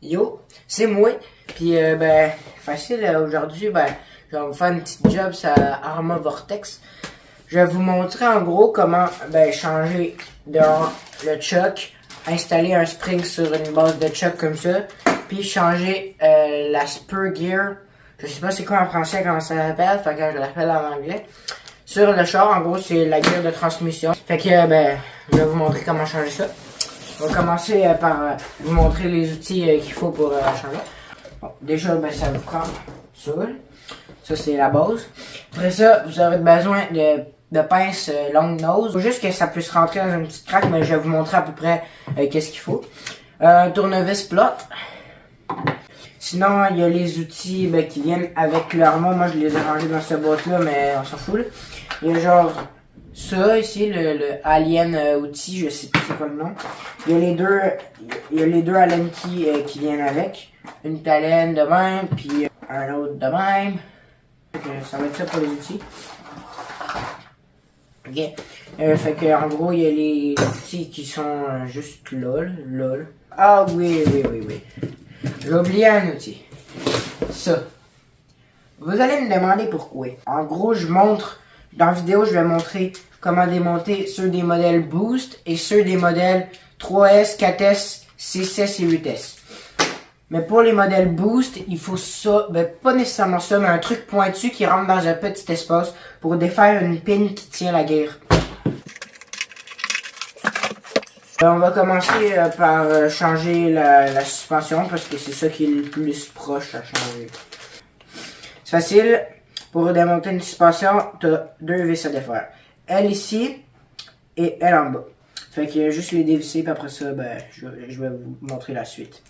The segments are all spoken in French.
Yo, c'est moi. Puis facile aujourd'hui, je vais vous faire une petite job sur Arma Vortex. Je vais vous montrer en gros comment changer le choc, installer un spring sur une base de choc comme ça, puis changer la spur gear. Je sais pas c'est quoi en français, comment ça s'appelle, fait que je l'appelle en anglais. Sur le char, en gros, c'est la gear de transmission. Fait que je vais vous montrer comment changer ça. On va commencer par vous montrer les outils qu'il faut pour changer. Bon, déjà, ça vous prend ça. Ça, c'est la base. Après ça, vous aurez besoin de pince long nose. Faut juste que ça puisse rentrer dans une petite craque, mais je vais vous montrer à peu près qu'est-ce qu'il faut. Un tournevis plot. Sinon, il y a les outils qui viennent avec l'Arma. Moi, je les ai rangés dans cette boîte-là, mais on s'en fout. Là. Il y a genre ça ici, le Alien outil, je sais plus c'est quoi le nom. Il y a les deux Allen Key qui viennent avec. Une Allen de même, puis un autre de même. Ça va être ça pour les outils. Ok. Fait que en gros, il y a les outils qui sont juste lol. Ah oui. J'ai oublié un outil. Ça. Vous allez me demander pourquoi. En gros, dans la vidéo, je vais montrer comment démonter ceux des modèles Boost et ceux des modèles 3S, 4S, 6S et 8S. Mais pour les modèles Boost, il faut ça, pas nécessairement ça, mais un truc pointu qui rentre dans un petit espace pour défaire une pine qui tient la guerre. On va commencer par changer la suspension parce que c'est ça qui est le plus proche à changer. C'est facile. Pour démonter une suspension, tu as deux vis à défaire. Elle ici et elle en bas. Fait qu'il y a juste les dévisser, puis après ça, je vais vous montrer la suite.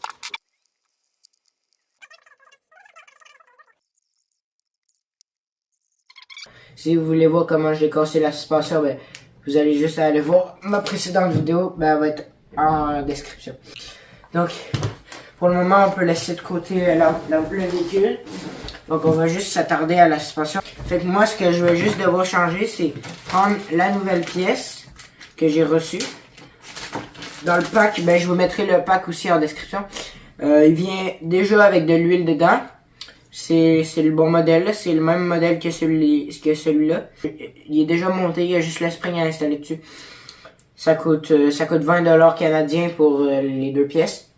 Si vous voulez voir comment j'ai cassé la suspension, vous allez juste aller voir ma précédente vidéo, elle va être en description. Donc, pour le moment, on peut laisser de côté le véhicule. Donc, on va juste s'attarder à la suspension. Fait que moi, ce que je vais juste devoir changer, c'est prendre la nouvelle pièce que j'ai reçue. Dans le pack, je vous mettrai le pack aussi en description. Il vient déjà avec de l'huile dedans. C'est le bon modèle, c'est le même modèle que celui-là. Il est déjà monté, il y a juste le spring à installer dessus. Ça coûte 20$ canadiens pour les deux pièces.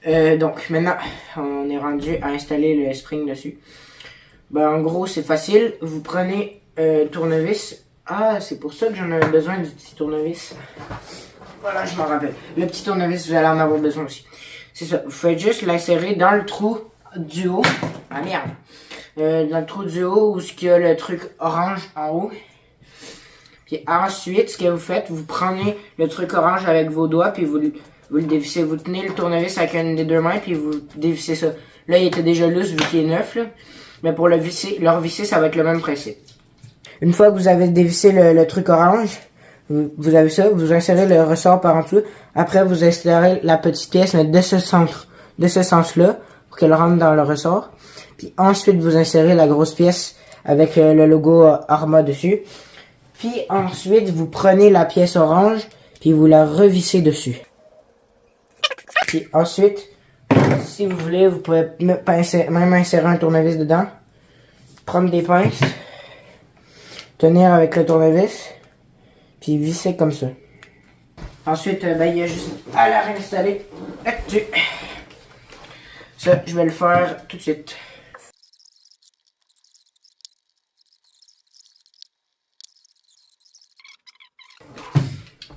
Donc maintenant, on est rendu à installer le spring dessus. En gros, c'est facile. Vous prenez tournevis. Ah, c'est pour ça que j'en avais besoin du petit tournevis. Voilà, je m'en rappelle. Le petit tournevis, vous allez en avoir besoin aussi. C'est ça. Vous faites juste l'insérer dans le trou du haut. Ah merde. Dans le trou du haut où il y a le truc orange en haut. Puis ensuite, ce que vous faites, vous prenez le truc orange avec vos doigts, puis vous le dévissez. Vous tenez le tournevis avec une des deux mains, puis vous dévissez ça. Là, il était déjà loose vu qu'il est neuf, là. Mais pour le revisser, ça va être le même principe. Une fois que vous avez dévissé le truc orange, vous avez ça, vous insérez le ressort par en dessous. Après, vous insérez la petite pièce, mais de ce sens-là, pour qu'elle rentre dans le ressort. Puis ensuite, vous insérez la grosse pièce avec le logo Arma dessus. Puis ensuite, vous prenez la pièce orange, puis vous la revissez dessus. Puis ensuite, si vous voulez, vous pouvez même insérer un tournevis dedans. Prendre des pinces. Tenir avec le tournevis. Puis visser comme ça. Ensuite, il y a juste à la réinstaller là-dessus. Ça, je vais le faire tout de suite.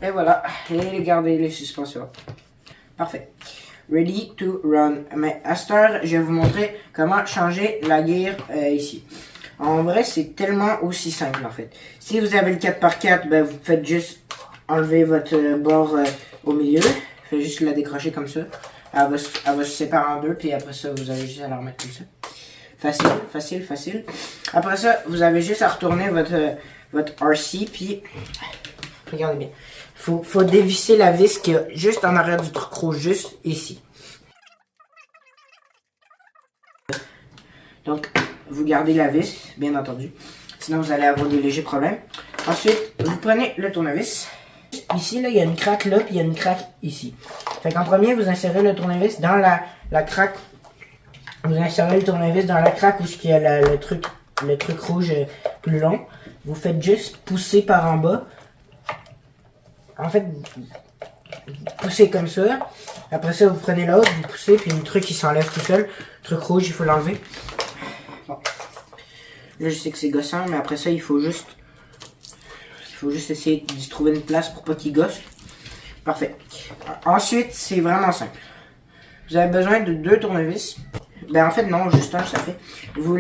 Et voilà, et regardez les suspensions. Parfait. Ready to run. Mais à cette heure, je vais vous montrer comment changer la gear ici. En vrai, c'est tellement aussi simple en fait. Si vous avez le 4x4, vous faites juste enlever votre bord au milieu. Faites juste la décrocher comme ça. Elle va se séparer en deux, puis après ça, vous avez juste à la remettre comme ça. Facile. Après ça, vous avez juste à retourner votre RC, puis regardez bien. Faut dévisser la vis qui est juste en arrière du truc rouge, juste ici. Donc, vous gardez la vis, bien entendu. Sinon, vous allez avoir des légers problèmes. Ensuite, vous prenez le tournevis. Ici, là, il y a une craque là, puis il y a une craque ici. Fait qu'en premier, vous insérez le tournevis dans la craque. Vous insérez le tournevis dans la craque où il y a le truc rouge plus long. Vous faites juste pousser par en bas. En fait, poussez comme ça. Après ça, vous prenez l'autre, vous poussez, puis le truc il s'enlève tout seul. Le truc rouge, il faut l'enlever. Bon. Là, je sais que c'est gossant, mais après ça, il faut juste essayer d'y trouver une place pour pas qu'il gosse. Parfait. Ensuite, c'est vraiment simple. Vous avez besoin de 2 tournevis. Ben en fait, non, juste un, ça fait. Vous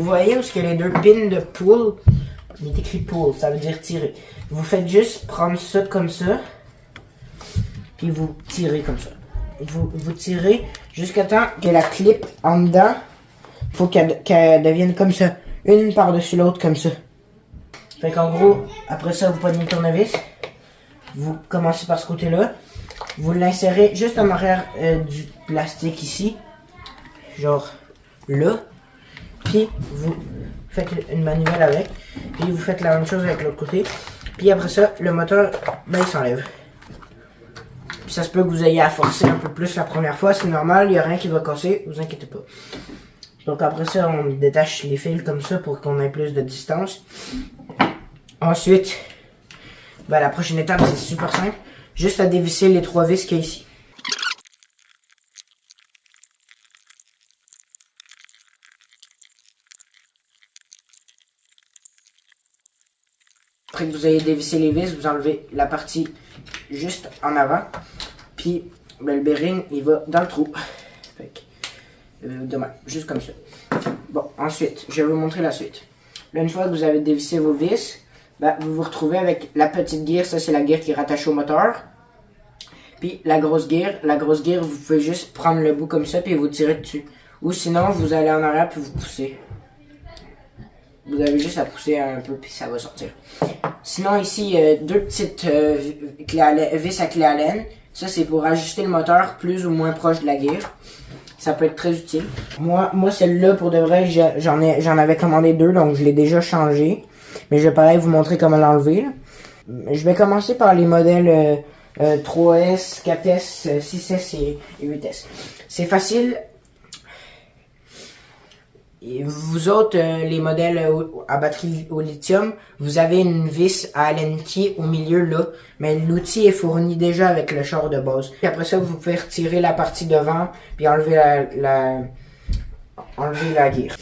voyez où est-ce qu'il y a les 2 pins de pull? Il est écrit pull, ça veut dire tirer. Vous faites juste prendre ça comme ça. Puis vous tirez comme ça. Vous tirez jusqu'à temps que la clip en dedans, il faut qu'elle devienne comme ça. Une par-dessus l'autre comme ça. Fait qu'en gros, après ça, vous prenez le tournevis. Vous commencez par ce côté-là. Vous l'insérez juste en arrière du plastique ici. Genre là. Puis vous faites une manivelle avec. Puis vous faites la même chose avec l'autre côté. Puis après ça, le moteur, ben il s'enlève. Puis ça se peut que vous ayez à forcer un peu plus la première fois. C'est normal, il n'y a rien qui va casser. Vous inquiétez pas. Donc après ça, on détache les fils comme ça pour qu'on ait plus de distance. Ensuite, ben, la prochaine étape, c'est super simple. Juste à dévisser les 3 vis qu'il y a ici. Après que vous ayez dévissé les vis, vous enlevez la partie juste en avant. Puis ben, le bearing, il va dans le trou. Fait que, de même, juste comme ça. Bon, ensuite, je vais vous montrer la suite. Là, une fois que vous avez dévissé vos vis, ben, vous vous retrouvez avec la petite gear. Ça, c'est la gear qui est rattachée au moteur. Puis la grosse gear, vous pouvez juste prendre le bout comme ça puis vous tirez dessus. Ou sinon, vous allez en arrière puis vous poussez. Vous avez juste à pousser un peu puis ça va sortir. Sinon, ici, 2 petites vis à clé Allen. Ça, c'est pour ajuster le moteur plus ou moins proche de la gear. Ça peut être très utile. Moi celle-là, pour de vrai, j'en avais commandé 2, donc je l'ai déjà changé. Mais je vais pareil vous montrer comment l'enlever. Je vais commencer par les modèles 3S, 4S, 6S et 8S. C'est facile. Et vous autres, les modèles à batterie au lithium, vous avez une vis à Allen key au milieu là, mais l'outil est fourni déjà avec le char de base. Puis après ça, vous pouvez retirer la partie devant puis enlever enlever la gear.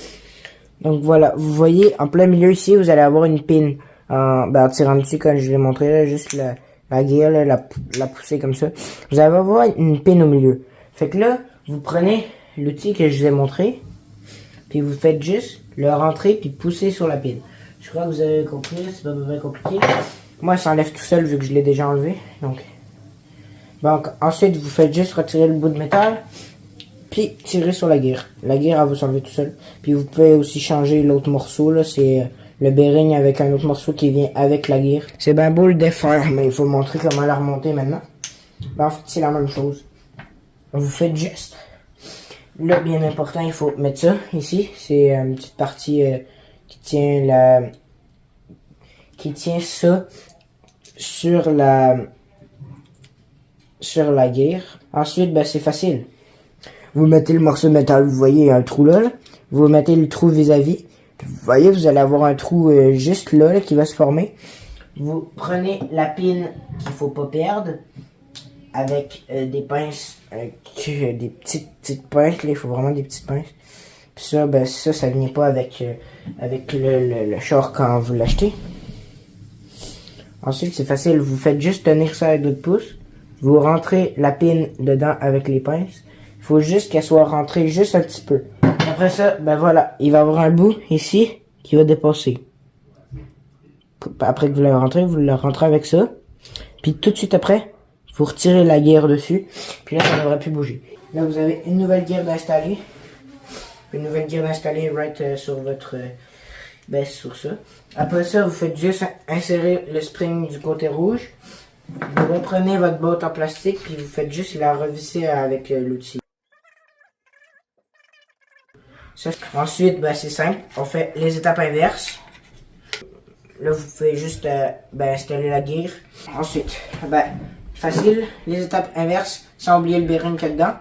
Donc voilà, vous voyez en plein milieu ici, vous allez avoir une pin en tirant dessus comme je l'ai montré là, juste la gear là, la pousser comme ça. Vous allez avoir une pin au milieu. Fait que là, vous prenez l'outil que je vous ai montré. Puis vous faites juste le rentrer puis pousser sur la pin. Je crois que vous avez compris, c'est pas vraiment compliqué. Moi, ça enlève tout seul vu que je l'ai déjà enlevé. Donc ensuite, vous faites juste retirer le bout de métal. Puis tirer sur la gear. La gear, elle va s'enlever tout seul. Puis vous pouvez aussi changer l'autre morceau. Là, c'est le bearing avec un autre morceau qui vient avec la gear. C'est bien beau le défaire, mais il faut montrer comment la remonter maintenant. Ben, en fait, c'est la même chose. Vous faites juste... Là, bien important, il faut mettre ça ici. C'est une petite partie qui tient ça sur la gear. Ensuite, ben, c'est facile. Vous mettez le morceau de métal, vous voyez, il y a un trou là. Vous mettez le trou vis-à-vis. Vous voyez, vous allez avoir un trou juste là, qui va se former. Vous prenez la pin qu'il faut pas perdre. Avec des pinces, des petites pinces, là, il faut vraiment des petites pinces. Puis ça, ben ça vient pas avec le char quand vous l'achetez. Ensuite, c'est facile, vous faites juste tenir ça avec votre pouce. Vous rentrez la pin dedans avec les pinces. Il faut juste qu'elle soit rentrée juste un petit peu. Après ça, ben voilà, il va y avoir un bout ici qui va dépasser. Après que vous l'avez rentré, vous le rentrez avec ça. Puis tout de suite après, vous retirez la gear dessus, puis là, ça ne devrait plus bouger. Là, vous avez une nouvelle gear d'installer. Une nouvelle gear d'installer right sur votre... sur ça. Après ça, vous faites juste insérer le spring du côté rouge. Vous reprenez votre botte en plastique, puis vous faites juste la revisser avec l'outil. Ensuite, ben, c'est simple. On fait les étapes inverses. Là, vous pouvez juste installer la gear. Ensuite, ben... facile. Les étapes inverses, sans oublier le bearing qu'il y a dedans.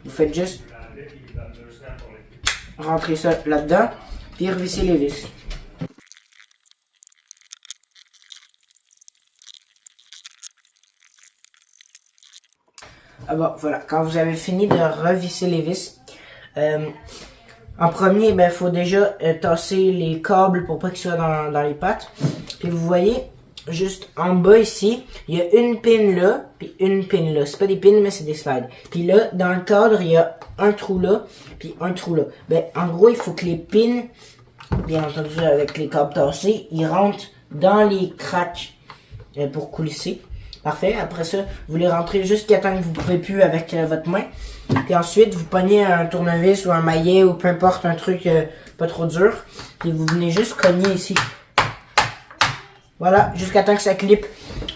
Vous faites juste rentrer ça là-dedans, puis revisser les vis. Ah bon, voilà, quand vous avez fini de revisser les vis, en premier, il faut déjà tasser les câbles pour pas qu'ils soient dans les pattes. Puis vous voyez, juste en bas ici, il y a une pin là, puis une pin là. C'est pas des pins, mais c'est des slides. Puis là, dans le cadre, il y a un trou là, puis un trou là. En gros, il faut que les pins, bien entendu avec les câbles tassés, ils rentrent dans les cracks pour coulisser. Parfait. Après ça, vous les rentrez jusqu'à temps que vous ne pouvez plus avec votre main. Puis ensuite, vous pognez un tournevis ou un maillet ou peu importe, un truc pas trop dur. Puis vous venez juste cogner ici. Voilà, jusqu'à temps que ça clippe.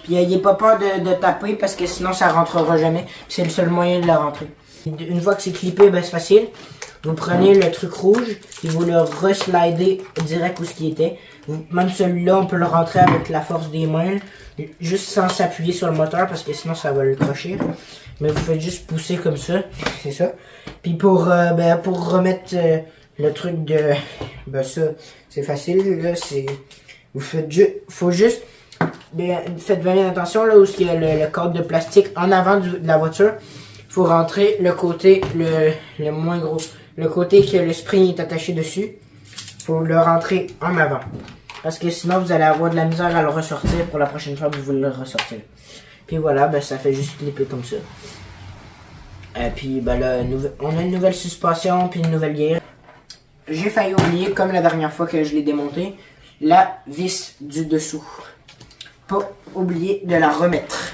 Puis n'ayez pas peur de taper parce que sinon ça rentrera jamais. C'est le seul moyen de la rentrer. Une fois que c'est clippé, c'est facile. Vous prenez le truc rouge et vous le reslidez direct où ce qui était. Même celui-là, on peut le rentrer avec la force des mains, juste sans s'appuyer sur le moteur parce que sinon ça va le crocher. Mais vous faites juste pousser comme ça, c'est ça. Puis pour remettre le truc de, ça, c'est facile. Là, vous faites faut juste, faites bien attention là où il y a le cadre de plastique en avant de la voiture. Faut rentrer le côté le moins gros. Le côté que le spring est attaché dessus, faut le rentrer en avant. Parce que sinon, vous allez avoir de la misère à le ressortir pour la prochaine fois que vous voulez le ressortir. Puis voilà, ça fait juste clipper comme ça. Puis là, on a une nouvelle suspension, puis une nouvelle guerre. J'ai failli oublier, comme la dernière fois que je l'ai démonté, la vis du dessous. Pas oublier de la remettre.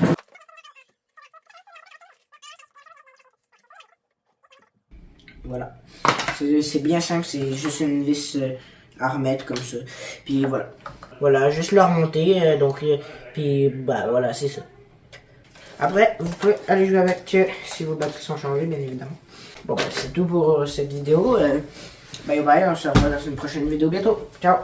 Voilà. C'est bien simple, c'est juste une vis à remettre comme ça. Puis voilà. Voilà, juste le remonter. Puis voilà, c'est ça. Après, vous pouvez aller jouer avec si vos batteries sont changées, bien évidemment. Bon, c'est tout pour cette vidéo. Bye bye, on se revoit dans une prochaine vidéo bientôt. Ciao!